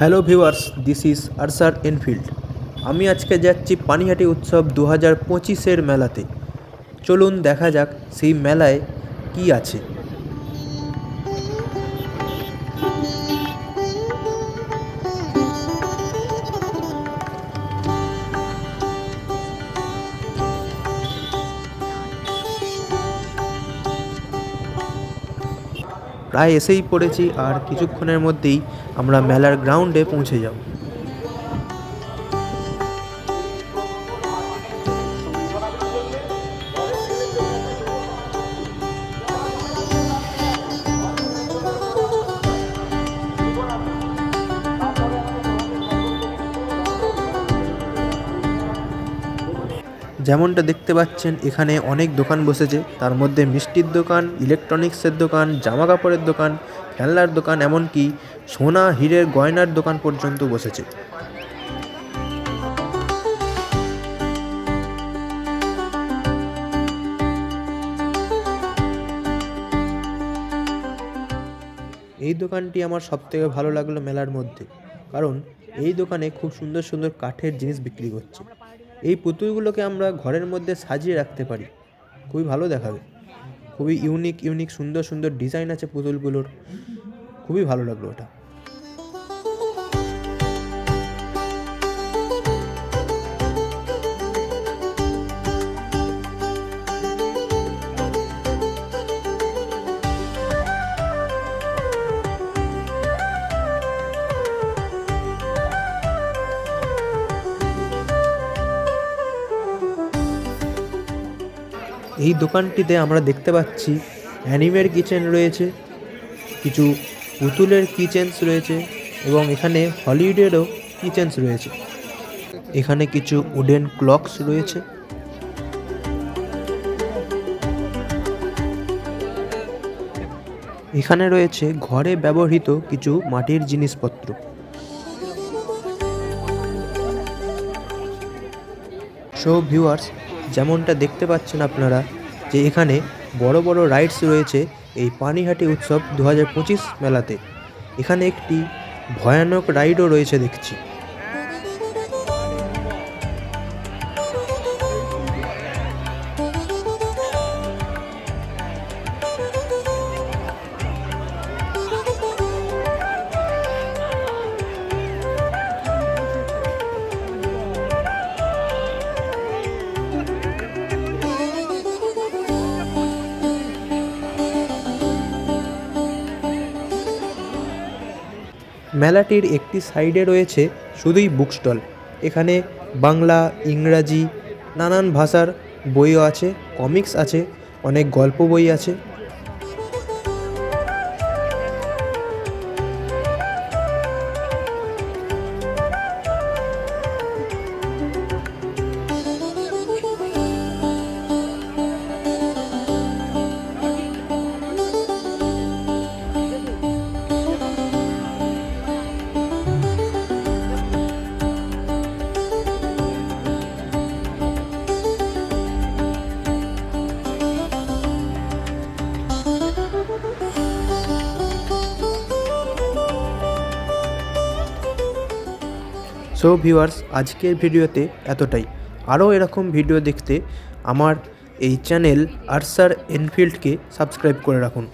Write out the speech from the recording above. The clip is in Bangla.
Hello viewers, this is Archer Enfield. আমি আজকে যাচ্ছি পানিহাটি উৎসব 2025-এর মেলাতে। চলুন দেখা যাক সেই মেলায় কি আছে। প্রায় এসেই পড়েছি, আর কিছুক্ষণের মধ্যেই আমরা মেলার গ্রাউন্ডে পৌঁছে যাব। যেমনটা দেখতে পাচ্ছেন, এখানে অনেক দোকান বসেছে। তার মধ্যে মিষ্টির দোকান, ইলেকট্রনিক্সের দোকান, জামা কাপড়ের দোকান, খেলনার দোকান, এমনকি সোনা হীরের গয়নার দোকান পর্যন্ত বসেছে। এই দোকানটি আমার সবথেকে ভালো লাগলো মেলার মধ্যে, কারণ এই দোকানে খুব সুন্দর সুন্দর কাঠের জিনিস বিক্রি করছে। এই পুতুলগুলোকে আমরা ঘরের মধ্যে সাজিয়ে রাখতে পারি, খুবই ভালো দেখাবে। খুবই ইউনিক ইউনিক সুন্দর সুন্দর ডিজাইন আছে পুতুলগুলোর, খুবই ভালো লাগলো ওটা। এই দোকানটিতে আমরা দেখতে পাচ্ছি অ্যানিমের কিচেন রয়েছে, কিছু পুতুলের কিচেনস রয়েছে, এবং এখানে হলিউডেরও কিচেনস রয়েছে। এখানে কিছু উডেন ক্লকস রয়েছে। এখানে রয়েছে ঘরে ব্যবহৃত কিছু মাটির জিনিসপত্র। সো ভিউয়ার্স, যেমনটা দেখতে পাচ্ছেন আপনারা, যে এখানে বড় বড় রাইডস রয়েছে এই পানিহাটি উৎসব 2025 মেলাতে। এখানে একটি ভয়ানক রাইডও রয়েছে দেখছি। মেলাটির একটি সাইডে রয়েছে শুধুই বুক স্টল। এখানে বাংলা, ইংরাজি, নানান ভাষার বইও আছে, কমিক্স আছে, অনেক গল্প বই আছে। সো ভিউয়ার্স, আজকের ভিডিওতে এতটাই। আরও এরকম ভিডিও দেখতে আমার এই চ্যানেল আরসার এনফিল্ডকে সাবস্ক্রাইব করে রাখুন।